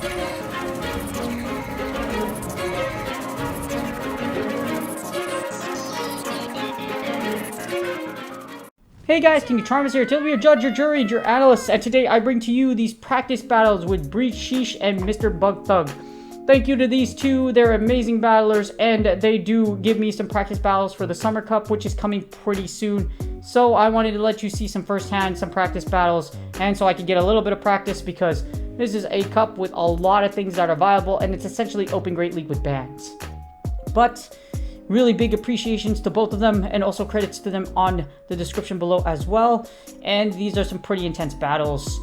Hey guys, King Charmus here, to be your judge, your jury, and your analyst, and today I bring to you these practice battles with Brijsheeeesh and Mr. BugThug. Thank you to these two, they're amazing battlers, and they do give me some practice battles for the Summer Cup, which is coming pretty soon. So I wanted to let you see some firsthand, some practice battles, and so I could get a little bit of practice because this is a cup with a lot of things that are viable, and it's essentially Open Great League with bans. But really big appreciations to both of them, and also credits to them on the description below as well. And these are some pretty intense battles.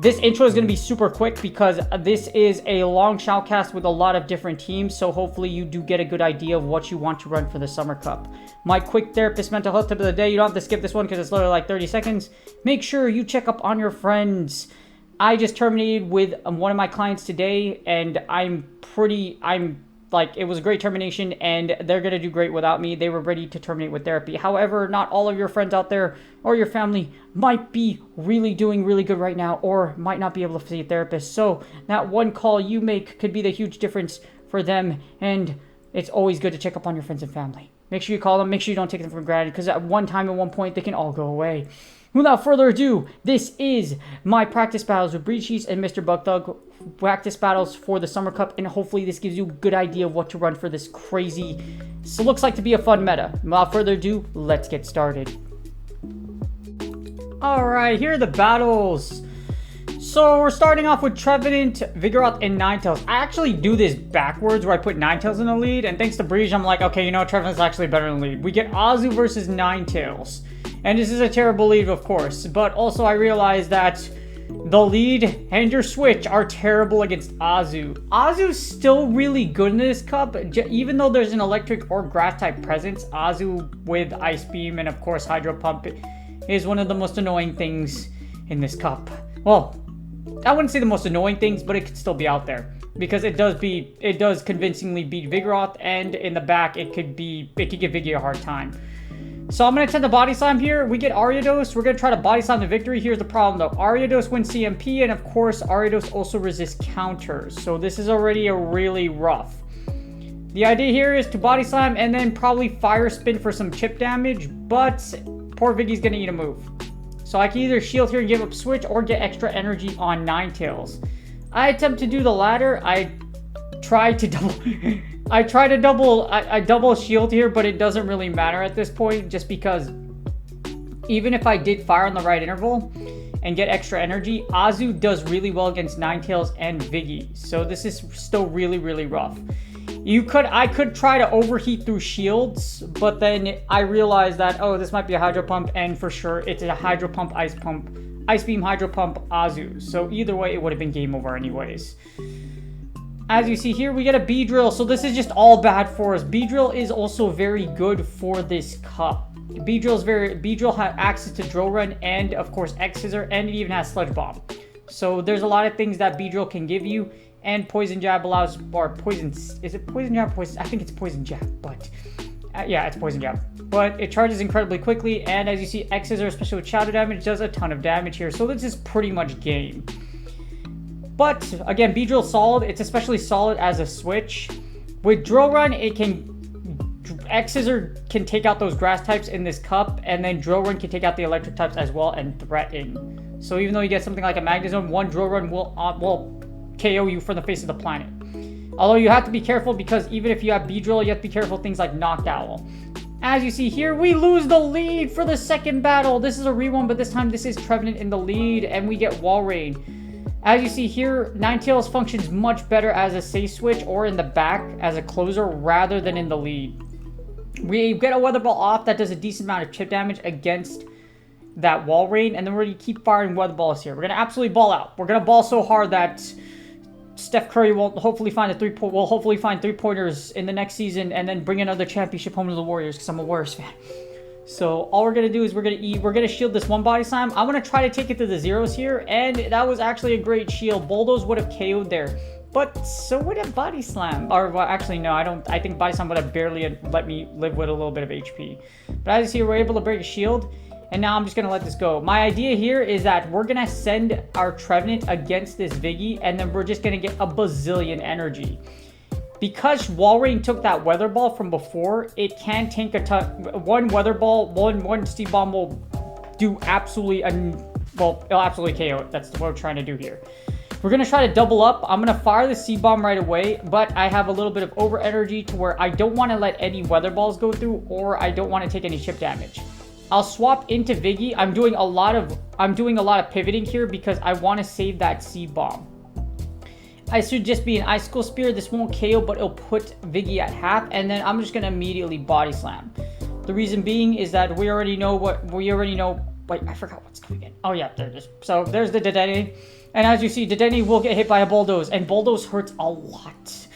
This intro is going to be super quick because this is a long shoutcast with a lot of different teams, so hopefully you do get a good idea of what you want to run for the Summer Cup. My quick therapist mental health tip of the day, you don't have to skip this one because it's literally like 30 seconds. Make sure you check up on your friends. I just terminated with one of my clients today, and it was a great termination, and they're going to do great without me. They were ready to terminate with therapy. However, not all of your friends out there or your family might be really doing really good right now, or might not be able to see a therapist. So that one call you make could be the huge difference for them, and it's always good to check up on your friends and family. Make sure you call them. Make sure you don't take them for granted, because at one time, at one point, they can all go away. Without further ado, this is my practice battles with Brijsheeeesh and Mr. BugThug. Practice battles for the Summer Cup, and hopefully this gives you a good idea of what to run for this crazy, so looks like to be a fun meta. Without further ado, let's get started. Alright, here are the battles. So we're starting off with Trevenant, Vigoroth, and Ninetales. I actually do this backwards where I put Ninetales in the lead, and thanks to Brijsheeeesh, I'm like, okay, you know, Trevenant's actually better in the lead. We get Azu versus Ninetales. And this is a terrible lead, of course, but also I realized that the lead and your switch are terrible against Azu. Azu's still really good in this cup, even though there's an electric or grass type presence. Azu with Ice Beam and of course Hydro Pump is one of the most annoying things in this cup. Well, I wouldn't say the most annoying things, but it could still be out there because it does convincingly beat Vigoroth, and in the back it could give Viggy a hard time. So I'm going to attempt the Body Slam here. We get Ariados. We're going to try to Body Slam the victory. Here's the problem though. Ariados wins CMP, and of course Ariados also resists counters. So this is already a really rough. The idea here is to Body Slam and then probably Fire Spin for some chip damage, but poor Viggy's going to eat a move. So I can either shield here and give up switch or get extra energy on Ninetales. I attempt to do the latter. I try to double shield here, but it doesn't really matter at this point, just because even if I did fire on the right interval and get extra energy, Azu does really well against Ninetales and Viggy. So this is still really, really rough. I could try to overheat through shields, but then I realized that, oh, this might be a Hydro Pump, and for sure it's a Hydro Pump, Ice Beam, Hydro Pump, Azu. So either way, it would have been game over anyways. As you see here, we get a B-Drill, so this is just all bad for us. B-Drill is also very good for this cup. B-Drill has access to Drill Run and, of course, X-Scissor, and it even has Sludge Bomb. So there's a lot of things that B-Drill can give you, and Poison Jab allows, or Poison, is it Poison Jab? I think it's Poison Jab, but, yeah, it's Poison Jab. But it charges incredibly quickly, and as you see, X-Scissor, especially with Shadow damage, does a ton of damage here, so this is pretty much game. But, again, B-Drill solid. It's especially solid as a switch. With Drill Run, X-Scissor can take out those grass types in this cup, and then Drill Run can take out the electric types as well and threaten. So even though you get something like a Magnezone, one Drill Run will KO you from the face of the planet. Although you have to be careful, because even if you have B-Drill, you have to be careful of things like Noctowl. As you see here, we lose the lead for the second battle. This is a re-one, but this time this is Trevenant in the lead, and we get Walrein. As you see here, Ninetales functions much better as a safe switch or in the back as a closer rather than in the lead. We get a Weather Ball off that does a decent amount of chip damage against that Walrein, and then we're going to keep firing Weather Balls here. We're going to absolutely ball out. We're going to ball so hard that Steph Curry will hopefully find three-pointers in the next season, and then bring another championship home to the Warriors, because I'm a Warriors fan. So all we're gonna do is we're gonna shield this one Body Slam. I'm gonna try to take it to the zeros here, and that was actually a great shield. Bulldoze would have KO'd there, but so would a Body Slam. Or well, actually no, I think Body Slam would have barely let me live with a little bit of HP. But as you see, we're able to break a shield, And now I'm just going to let this go. My idea here is that we're going to send our Trevenant against this Viggy, and then we're just going to get a bazillion energy. Because Walrein took that Weather Ball from before, it can tank a ton. One Weather Ball, one Seed Bomb will do absolutely, well, it'll absolutely KO it. That's what we're trying to do here. We're going to try to double up. I'm going to fire the Seed Bomb right away, but I have a little bit of over energy to where I don't want to let any Weather Balls go through, or I don't want to take any chip damage. I'll swap into Viggy. I'm doing a lot of pivoting here because I want to save that Seed Bomb. I should just be an Icicle Spear. This won't KO, but it'll put Viggy at half, and then I'm just going to immediately Body Slam. The reason being is that we already know. Wait, I forgot what's coming in. Oh, yeah, there it is. So there's the Dedenne. And as you see, Dedenne will get hit by a Bulldoze, and Bulldoze hurts a lot.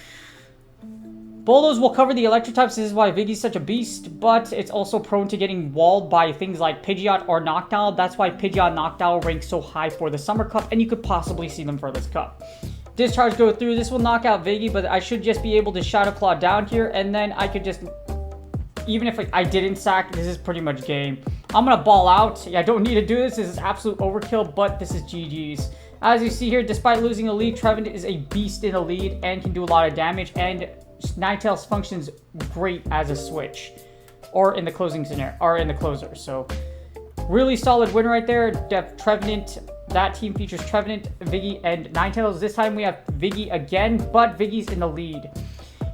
Bulldoze will cover the electric types. This is why Viggy's such a beast, but it's also prone to getting walled by things like Pidgeot or Noctowl. That's why Pidgeot and Noctowl rank so high for the Summer Cup, and you could possibly see them for this cup. Discharge go through. This will knock out Viggy, but I should just be able to Shadow Claw down here, and then I could just... Even if I didn't sack, this is pretty much game. I'm going to ball out. I don't need to do this. This is absolute overkill, but this is GG's. As you see here, despite losing the lead, Trevenant is a beast in the lead and can do a lot of damage, and Ninetales functions great as a switch, or in the closing scenario, or in the closer. So, really solid win right there. Trevenant, that team features Trevenant, Viggy, and Ninetales. This time we have Viggy again, but Viggy's in the lead.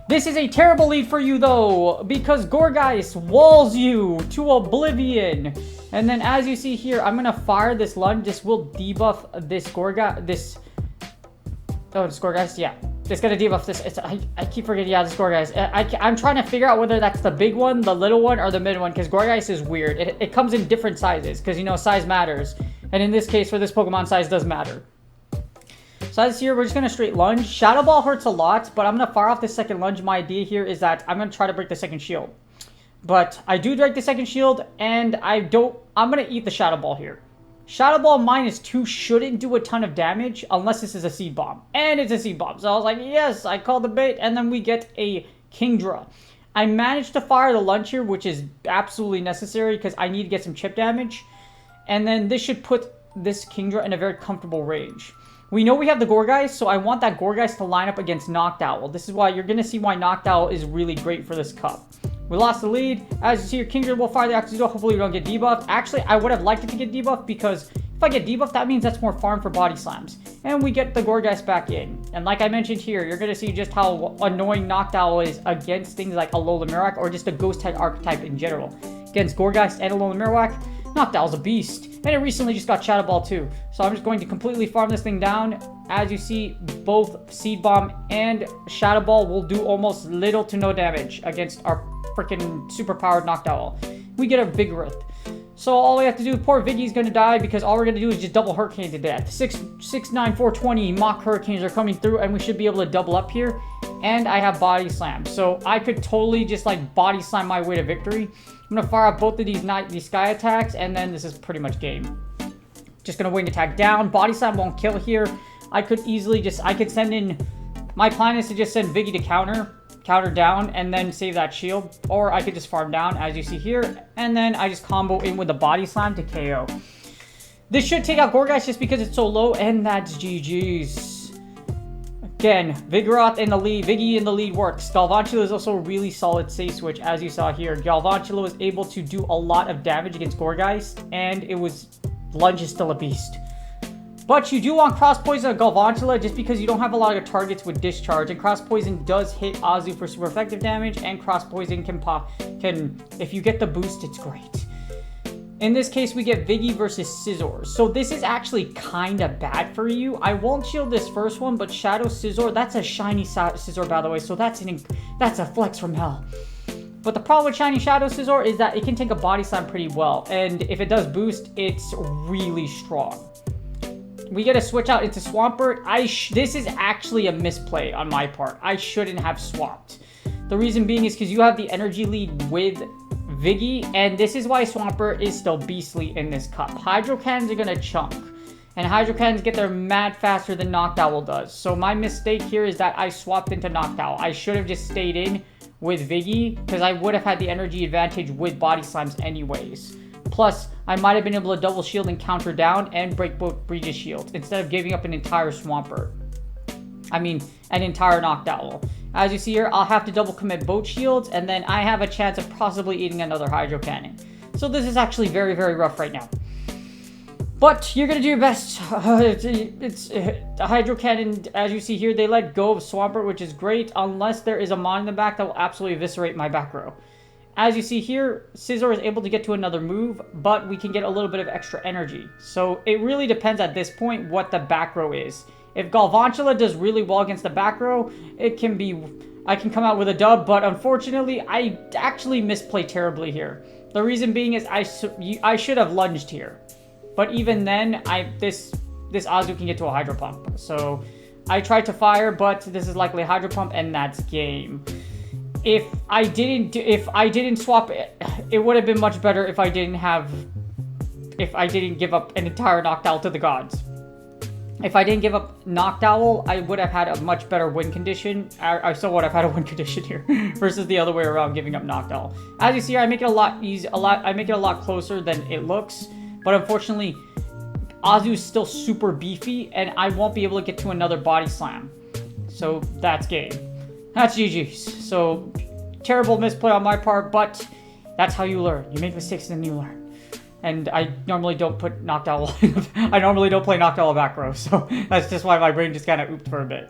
This is a terrible lead for you though, because Gourgeist walls you to oblivion. And then as you see here, I'm gonna fire this lunge. This will debuff this Gourgeist. This Gourgeist, yeah. It's gonna debuff this. I keep forgetting, yeah, this Gourgeist. I'm trying to figure out whether that's the big one, the little one, or the mid one, because Gourgeist is weird. It comes in different sizes, because, you know, size matters. And in this case, for this Pokemon, size does matter. So as here, we're just gonna straight lunge. Shadow Ball hurts a lot, but I'm gonna fire off the second lunge. My idea here is that I'm gonna try to break the second shield. But I do break the second shield, and I'm gonna eat the Shadow Ball here. Shadow Ball -2 shouldn't do a ton of damage unless this is a Seed Bomb. And it's a Seed Bomb. So I was like, yes, I called the bait. And then we get a Kingdra. I managed to fire the lunge here, which is absolutely necessary because I need to get some chip damage. And then this should put this Kingdra in a very comfortable range. We know we have the Gourgeist, so I want that Gourgeist to line up against Noctowl. This is why you're going to see why Noctowl is really great for this cup. We lost the lead. As you see, your Kingdra will fire the Oxyzo. Hopefully we don't get debuffed. Actually, I would have liked it to get debuffed because if I get debuffed, that means that's more farm for Body Slams. And we get the Gourgeist back in. And like I mentioned here, you're going to see just how annoying Noctowl is against things like Alola Marowak or just a Ghost-type archetype in general. Against Gourgeist and Alola Marowak, Noctowl's a beast. And it recently just got Shadow Ball too. So I'm just going to completely farm this thing down. As you see, both Seed Bomb and Shadow Ball will do almost little to no damage against our freaking super-powered Noctowl. We get a Vigoroth. So all we have to do, poor Viggy's going to die because all we're going to do is just double Hurricane to death. 6, 9, 4, 20 Mach Hurricanes are coming through, and we should be able to double up here. And I have Body Slam. So I could totally just like Body Slam my way to victory. I'm going to fire up both of these Sky attacks, and then this is pretty much game. Just going to Wing Attack down. Body Slam won't kill here. I could easily I could send in, my plan is to just send Viggy to counter down, and then save that shield. Or I could just farm down, as you see here, and then I just combo in with the Body Slam to KO. This should take out Gourgeist just because it's so low, and that's GG's. Again, Vigoroth in the lead. Viggy in the lead works. Galvantula is also a really solid safe switch, as you saw here. Galvantula was able to do a lot of damage against Gourgeist, and Lunge is still a beast. But you do want Cross Poison on Galvantula just because you don't have a lot of targets with Discharge, and Cross Poison does hit Azu for super effective damage, and Cross Poison can if you get the boost, it's great. In this case, we get Viggy versus Scizor. So this is actually kind of bad for you. I won't shield this first one, but Shadow Scizor, that's a shiny Scizor, by the way, so that's a flex from hell. But the problem with shiny Shadow Scizor is that it can take a Body Slam pretty well, and if it does boost, it's really strong. We get a switch out into Swampert. This is actually a misplay on my part. I shouldn't have swapped. The reason being is because you have the energy lead with Viggy, and this is why Swampert is still beastly in this cup. Hydro Cannons are going to chunk, and Hydro Cannons get there mad faster than Noctowl does. So my mistake here is that I swapped into Noctowl. I should have just stayed in with Viggy, because I would have had the energy advantage with Body Slams anyways. Plus, I might have been able to double shield and counter down and break both Brijsheeeesh shields instead of giving up an entire Swampert. I mean, an entire Noctowl. As you see here, I'll have to double commit both shields, and then I have a chance of possibly eating another Hydro Cannon. So this is actually very, very rough right now. But you're going to do your best. It's the Hydro Cannon, as you see here, they let go of Swampert, which is great, unless there is a Mon in the back that will absolutely eviscerate my back row. As you see here, Scizor is able to get to another move, but we can get a little bit of extra energy. So it really depends at this point what the back row is. If Galvantula does really well against the back row, I can come out with a dub, but unfortunately, I actually misplayed terribly here. The reason being is I should have lunged here. But even then, this Azu can get to a Hydro Pump. So I tried to fire, but this is likely a Hydro Pump, and that's game. If I didn't swap it, it would have been much better if I didn't give up an entire Noctowl to the gods. If I didn't give up Noctowl, I would have had a much better win condition. I still would have had a win condition here versus the other way around, giving up Noctowl. As you see here, I make it a lot easier. I make it a lot closer than it looks. But unfortunately, Azu is still super beefy, and I won't be able to get to another Body Slam. So that's game. That's GG's. So terrible misplay on my part, but that's how you learn. You make mistakes and then you learn. And I normally don't put Noctowl. I normally don't play Noctowl back row, so that's just why my brain just kind of ooped for a bit.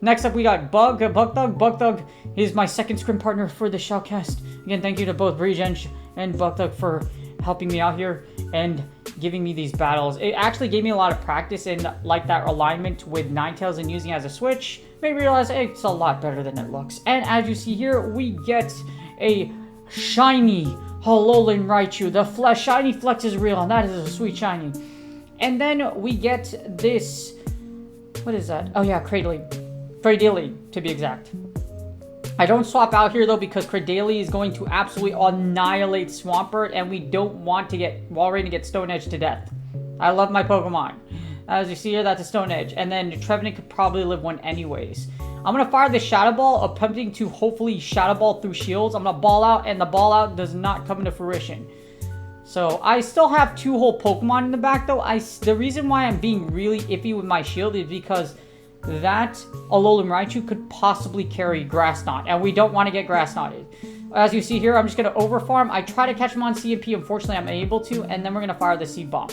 Next up, we got BugThug. BugThug is my second scrim partner for the Shoutcast. Again, thank you to both Brijsheeeesh and BugThug for helping me out here and giving me these battles. It actually gave me a lot of practice in like that alignment with Ninetales and using it as a switch. Made me realize, hey, it's a lot better than it looks. And as you see here, we get a shiny Alolan Raichu. The shiny flex is real, and that is a sweet shiny. And then we get this, what is that? Oh yeah, Cradily, to be exact. I don't swap out here though because Cradily is going to absolutely annihilate Swampert, and we don't want to get Walrein to get Stone Edge to death. I love my Pokemon. As you see here, that's a Stone Edge. And then Trevenant could probably live one anyways. I'm going to fire the Shadow Ball, attempting to hopefully Shadow Ball through shields. I'm going to ball out, and the ball out does not come into fruition. So I still have two whole Pokemon in the back though. The reason why I'm being really iffy with my shield is because that Alolan Raichu could possibly carry Grass Knot, and we don't want to get Grass Knotted. As you see here, I'm just going to overfarm. I try to catch him on CMP. Unfortunately, I'm unable to, and then we're going to fire the Seed Bomb.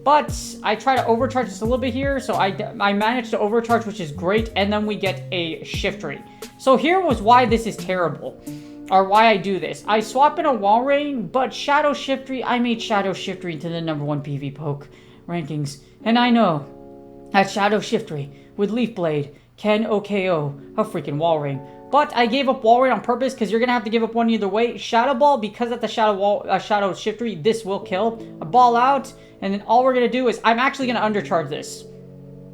But I try to overcharge just a little bit here, so I managed to overcharge, which is great, and then we get a Shiftry. So here was why this is terrible, or why I do this. I swap in a Walrein, but Shadow Shiftry, I made Shadow Shiftry into the #1 PV Poke rankings, and I know that Shadow Shiftry with Leaf Blade can OKO a freaking Walrein. But I gave up Walrein on purpose because you're going to have to give up one either way. Shadow Ball, because at the Shadow Shiftry, this will kill. A ball out, and then all we're going to do is, I'm actually going to undercharge this.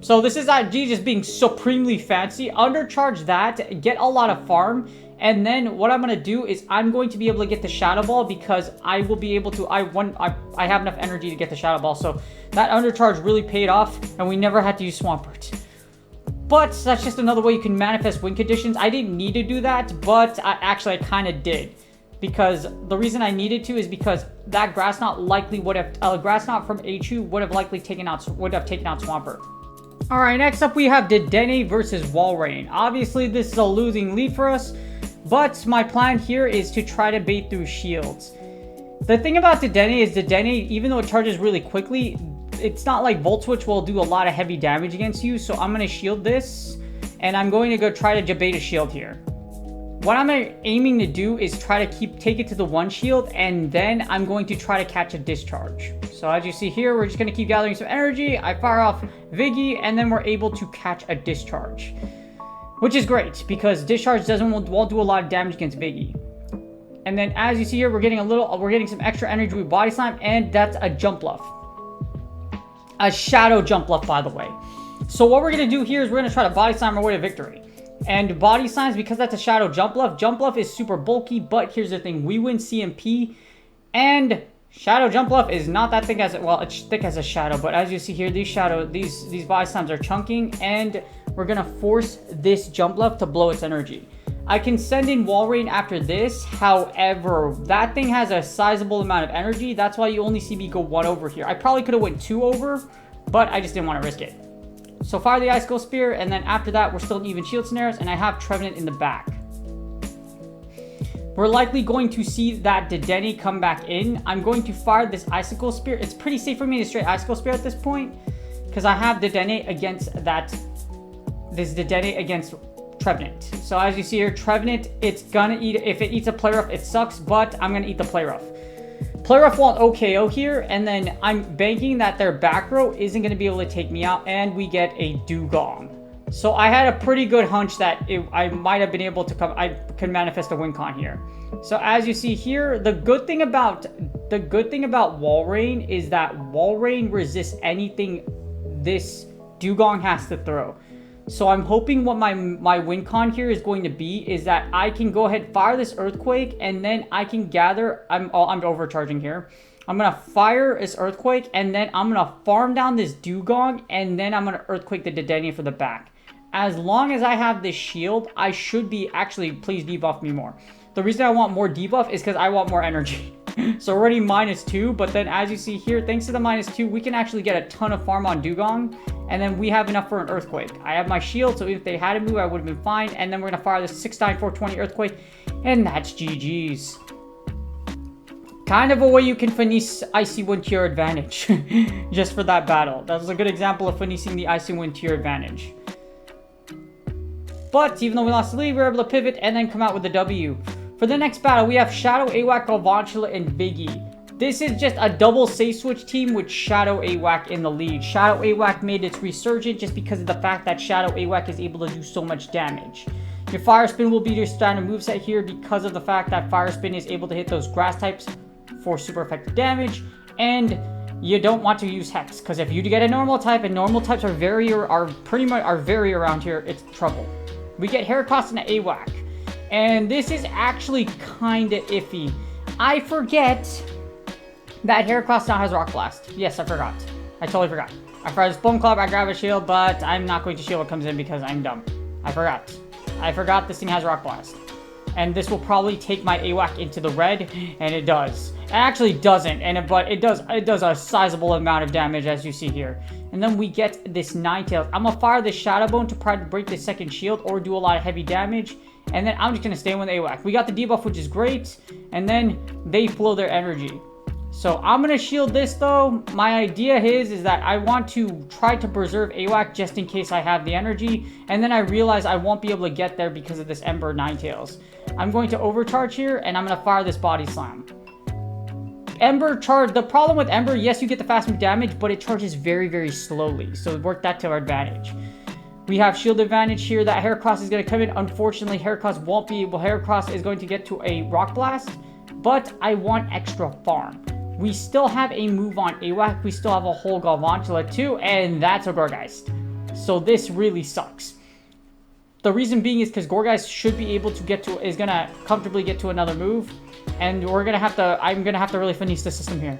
So this is not just being supremely fancy. Undercharge that, get a lot of farm, and then what I'm going to do is I'm going to be able to get the Shadow Ball because I will be able to, I have enough energy to get the Shadow Ball. So that undercharge really paid off, and we never had to use Swampert. But that's just another way you can manifest win conditions. I didn't need to do that, but I kind of did. Because the reason I needed to is because that Grass Knot likely would have, Grass Knot from Achu would have likely taken out Swampert. Alright, next up we have Dedenne versus Walrein. Obviously this is a losing lead for us, but my plan here is to try to bait through shields. The thing about Dedenne is Dedenne, even though it charges really quickly, it's not like Volt Switch will do a lot of heavy damage against you, so I'm going to shield this, and I'm going to go try to bait a shield here. What I'm aiming to do is try to take it to the one shield, and then I'm going to try to catch a discharge. So as you see here, we're just going to keep gathering some energy. I fire off Viggy, and then we're able to catch a discharge, which is great because discharge won't do a lot of damage against Viggy. And then as you see here, we're getting some extra energy with Body Slam, and that's a Jump Bluff. A Shadow Jump Bluff, by the way. So what we're going to do here is we're going to try to Body Slam our way to victory. And Body Slams, because that's a Shadow Jump Bluff. Jump Bluff is super bulky, but here's the thing. We win CMP, and Shadow Jump Bluff is not that thick it's thick as a Shadow, but as you see here, these Body Slams are chunking, and we're going to force this Jump Bluff to blow its energy. I can send in Walrein after this. However, that thing has a sizable amount of energy. That's why you only see me go 1 over here. I probably could have went 2 over, but I just didn't want to risk it. So fire the Icicle Spear, and then after that, we're still in even shield scenarios, and I have Trevenant in the back. We're likely going to see that Dedenne come back in. I'm going to fire this Icicle Spear. It's pretty safe for me to straight Icicle Spear at this point, because I have Dedenne against this Dedenne against Trevenant. So as you see here, Trevenant, it's gonna eat, if it eats a Play Rough, it sucks, but I'm gonna eat the Play Rough. Play Rough won't OKO here, and then I'm banking that their back row isn't gonna be able to take me out, and we get a Dugong. So I had a pretty good hunch that I might have been able to I could manifest a win con here. So as you see here, the good thing about Walrein is that Walrein resists anything this Dugong has to throw. So I'm hoping what my win con here is going to be is that I can go ahead, fire this Earthquake, and then I can gather, I'm overcharging here. I'm going to fire this Earthquake, and then I'm going to farm down this Dugong, and then I'm going to Earthquake the Dedenne for the back. As long as I have this shield, I should be, actually, please debuff me more. The reason I want more debuff is because I want more energy. So already -2, but then as you see here, thanks to the -2, we can actually get a ton of farm on Dugong, and then we have enough for an Earthquake. I have my shield, so if they had to move, I would have been fine, and then we're going to fire this 69420 Earthquake, and that's GG's. Kind of a way you can finesse Icy Wind to your advantage, just for that battle. That was a good example of finessing the Icy Wind to your advantage. But even though we lost the lead, we were able to pivot and then come out with the W. For the next battle, we have Shadow AWAC, Galvantula, and Viggy. This is just a double safe switch team with Shadow AWAC in the lead. Shadow AWAC made its resurgence just because of the fact that Shadow AWAC is able to do so much damage. Your Fire Spin will be your standard moveset here because of the fact that Fire Spin is able to hit those grass types for super effective damage. And you don't want to use Hex, because if you get a normal type, and normal types are very around here, it's trouble. We get Heracross and AWAC. And this is actually kind of iffy. I forget that Heracross now has Rock Blast. Yes, I forgot. I totally forgot. I fired this Bone Club, I grab a shield, but I'm not going to shield what comes in because I'm dumb. I forgot. I forgot this thing has Rock Blast. And this will probably take my AWAC into the red, and it does. It actually doesn't, but it does a sizable amount of damage, as you see here. And then we get this Ninetales. I'm gonna fire this Shadow Bone to try to break the second shield or do a lot of heavy damage. And then I'm just gonna stay with AWAC. We got the debuff, which is great. And then they flow their energy. So I'm gonna shield this though. My idea is that I want to try to preserve AWAC just in case I have the energy. And then I realize I won't be able to get there because of this Ember Ninetales. I'm going to overcharge here, and I'm gonna fire this Body Slam. Ember charge, the problem with Ember, yes, you get the fast move damage, but it charges very, very slowly. So work that to our advantage. We have shield advantage here. That Heracross is going to come in. Unfortunately, Heracross won't be able. Heracross is going to get to a Rock Blast, but I want extra farm. We still have a move on AWAC. We still have a whole Galvantula too, and that's a Gourgeist. So this really sucks. The reason being is because Gourgeist should be able to is going to comfortably get to another move, and I'm going to have to really finesse the system here.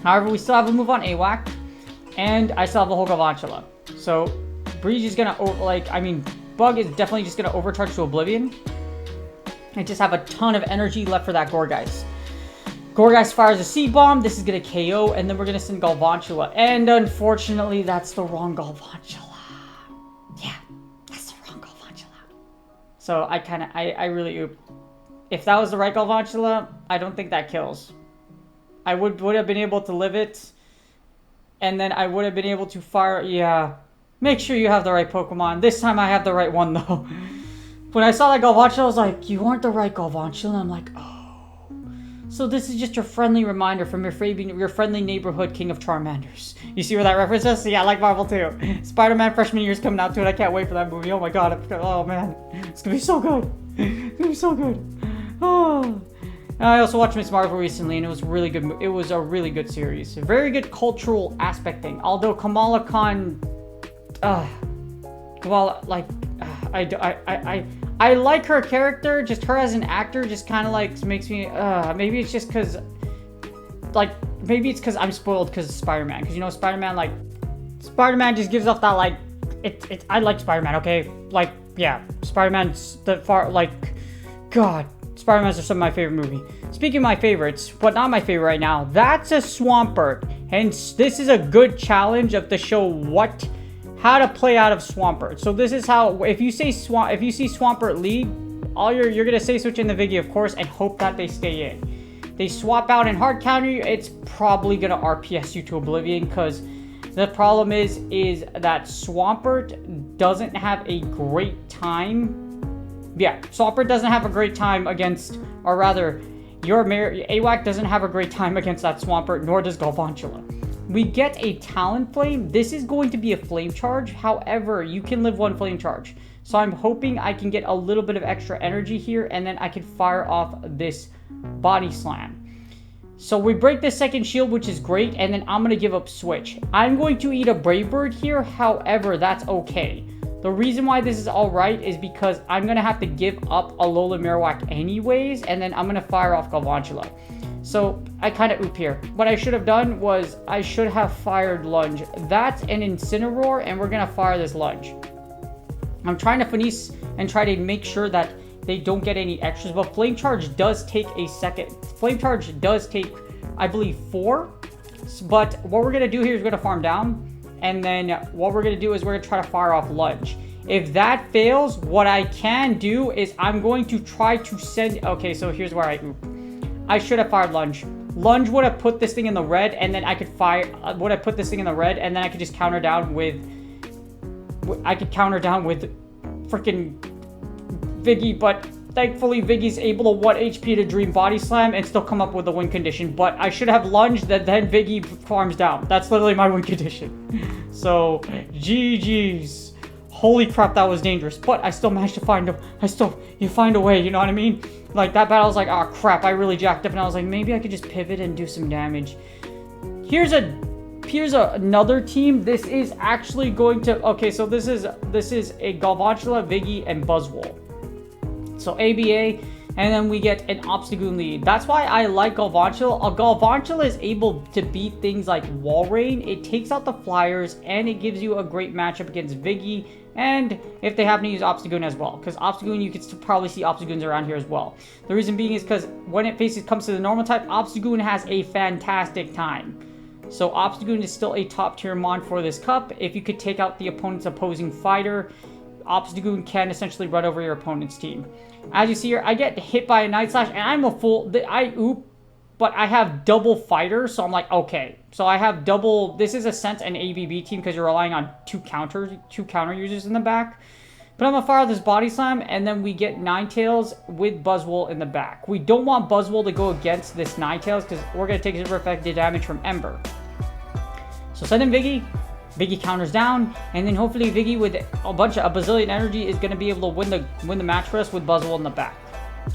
However, we still have a move on AWAC, and I still have a whole Galvantula. So Breeze is gonna Bug is definitely just gonna overcharge to Oblivion. I just have a ton of energy left for that Gourgeist. Gourgeist fires a Seed Bomb. This is gonna KO, and then we're gonna send Galvantula. And unfortunately, that's the wrong Galvantula. Yeah, that's the wrong Galvantula. So I really, if that was the right Galvantula, I don't think that kills. I would have been able to live it, and then I would have been able to fire. Yeah. Make sure you have the right Pokemon. This time I have the right one, though. When I saw that Galvantula, I was like, you aren't the right Galvantula. And I'm like, oh. So this is just your friendly reminder from your friendly neighborhood king of Charmanders. You see where that reference is? Yeah, I like Marvel, too. Spider-Man freshman year is coming out, too, and I can't wait for that movie. Oh, my God. Oh, man. It's going to be so good. It's going to be so good. Oh. I also watched Miss Marvel recently, and it was really good. It was a really good series. A very good cultural aspect thing. Although Kamala Khan... I like her character, just her as an actor just kind of like makes me, maybe it's just because, maybe it's because I'm spoiled because of Spider-Man, because, you know, Spider-Man just gives off that, I like Spider-Man, okay? yeah, Spider-Man's the far, like, God, Spider-Man's are some of my favorite movie. Speaking of my favorites, but not my favorite right now, that's a Swampert. Hence, this is a good challenge of to show how to play out of Swampert. So this is how, if you see Swampert lead, you're gonna say switch in the Viggy, of course, and hope that they stay in. They swap out and hard counter you, it's probably gonna RPS you to oblivion, because the problem is that Swampert doesn't have a great time. Yeah, Swampert doesn't have a great time against, or rather, your AWAC doesn't have a great time against that Swampert, nor does Galvantula. We get a Talon Flame. This is going to be a Flame Charge. However, you can live one Flame Charge. So I'm hoping I can get a little bit of extra energy here, and then I can fire off this Body Slam. So we break this second shield, which is great, and then I'm going to give up Switch. I'm going to eat a Brave Bird here, however, that's okay. The reason why this is alright is because I'm going to have to give up a Alola Marowak anyways, and then I'm going to fire off Galvantula. So I kind of oop here. What I should have done was I should have fired Lunge. That's an Incineroar, and we're going to fire this Lunge. I'm trying to finesse and try to make sure that they don't get any extras, but Flame Charge does take a second. Flame Charge does take, I believe, 4. But what we're going to do here is we're going to farm down. And then what we're going to do is we're going to try to fire off Lunge. If that fails, what I can do is I'm going to try to send... Okay, so here's where I oop. I should have fired Lunge. Lunge would have put this thing in the red, and then I could fire... would have put this thing in the red, and then I could just counter down with... I could counter down with freaking Viggy, but thankfully Viggy's able to 1 HP to Dream Body Slam and still come up with a win condition. But I should have lunged, that then Viggy farms down. That's literally my win condition. So, GG's. Holy crap, that was dangerous. But I still managed to find you find a way, you know what I mean? Like, that battle, I was like, oh crap, I really jacked up, and I was like, maybe I could just pivot and do some damage. Here's another team. This is actually going to... Okay, so this is a Galvantula, Viggy, and Buzzwole. So ABA, and then we get an Obstagoon lead. That's why I like Galvantula. Galvantula is able to beat things like Walrein. It takes out the flyers, and it gives you a great matchup against Viggy, and if they happen to use Obstagoon as well. Because Obstagoon, you can probably see Obstagoons around here as well. The reason being is because when it comes to the normal type, Obstagoon has a fantastic time. So Obstagoon is still a top tier mon for this cup. If you could take out the opponent's opposing fighter, Obstagoon can essentially run over your opponent's team. As you see here, I get hit by a Night Slash, and I'm a full... I oop, but I have double fighter, so I'm like, okay. So I have double... This is a sense an ABB team because you're relying on two counter users in the back. But I'm going to fire this Body Slam, and then we get Ninetales with Buzzwole in the back. We don't want Buzzwole to go against this Ninetales because we're going to take super effective damage from Ember. So send in Viggy. Viggy counters down, and then hopefully Viggy with a bazillion energy is going to be able to win the match for us with Buzzwole in the back.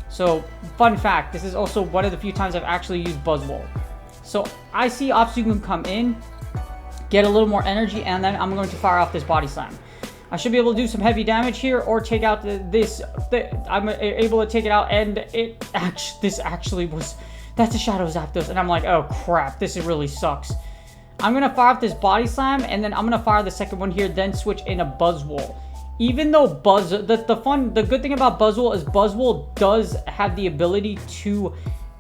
So, fun fact, this is also one of the few times I've actually used Buzzwole. So, I see Obstagoon come in, get a little more energy, and then I'm going to fire off this Body Slam. I should be able to do some heavy damage here, or take out I'm able to take it out, and this actually was... That's a Shadow Zapdos, and I'm like, oh crap, this really sucks. I'm going to fire off this Body Slam, and then I'm going to fire the second one here, then switch in a Buzzwole. Even though the good thing about Buzzwole is Buzzwole does have the ability to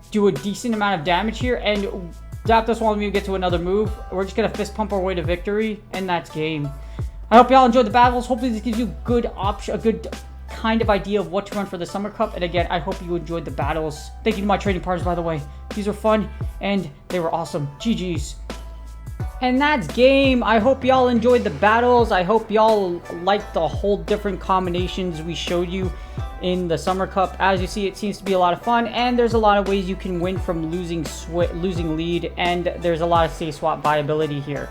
do a decent amount of damage here, and Zapdos wants me to get to another move. We're just going to fist pump our way to victory, and that's game. I hope y'all enjoyed the battles. Hopefully this gives you a good kind of idea of what to run for the Summer Cup. And again, I hope you enjoyed the battles. Thank you to my training partners, by the way. These were fun, and they were awesome. GG's. And that's game. I hope y'all enjoyed the battles. I hope y'all liked the whole different combinations we showed you in the Summer Cup. As you see, it seems to be a lot of fun, and there's a lot of ways you can win from losing lead, and there's a lot of safe swap viability here.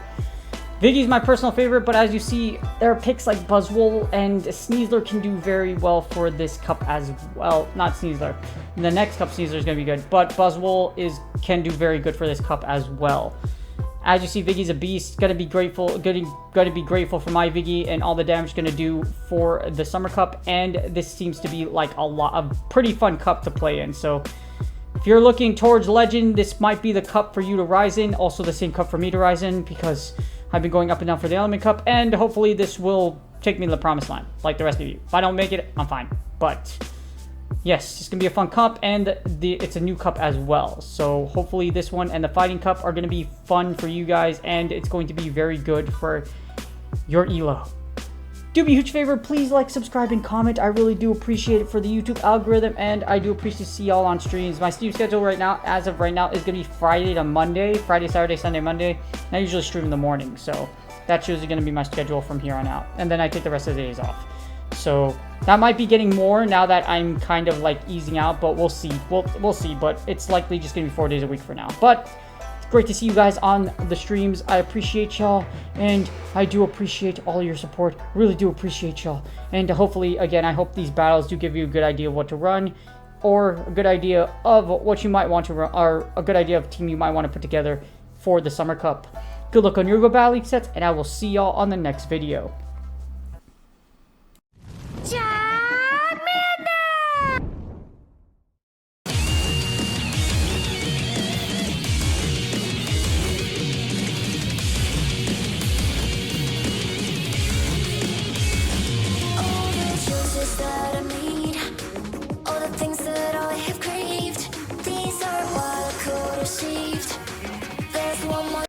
Viggy's my personal favorite, but as you see, there are picks like Buzzwole, and Sneasler can do very well for this cup as well. Not Sneasler. In the next cup, Sneasler is going to be good, but Buzzwole can do very good for this cup as well. As you see, Viggy's a beast. Gonna be grateful for my Viggy and all the damage gonna do for the Summer Cup. And this seems to be like a pretty fun cup to play in. So if you're looking towards Legend, this might be the cup for you to rise in. Also the same cup for me to rise in because I've been going up and down for the Element Cup. And hopefully this will take me to the promised land, like the rest of you. If I don't make it, I'm fine. But yes, it's gonna be a fun cup, and it's a new cup as well. So hopefully this one and the fighting cup are gonna be fun for you guys, and it's going to be very good for your elo. Do me a huge favor, please like, subscribe, and comment. I really do appreciate it for the YouTube algorithm, and I do appreciate to see y'all on streams. My stream schedule right now, as of right now, is gonna be Friday to Monday, Friday, Saturday, Sunday, Monday. And I usually stream in the morning, so that's usually gonna be my schedule from here on out. And then I take the rest of the days off. So that might be getting more now that I'm kind of like easing out, but we'll see. We'll see, but it's likely just gonna be 4 days a week for now. But great to see you guys on the streams. I appreciate y'all, and I do appreciate all your support. Really do appreciate y'all. And hopefully, again, I hope these battles do give you a good idea of what to run, or a good idea of what you might want to run, or a good idea of team you might want to put together for the Summer Cup. Good luck on your battle league sets, and I will see y'all on the next video.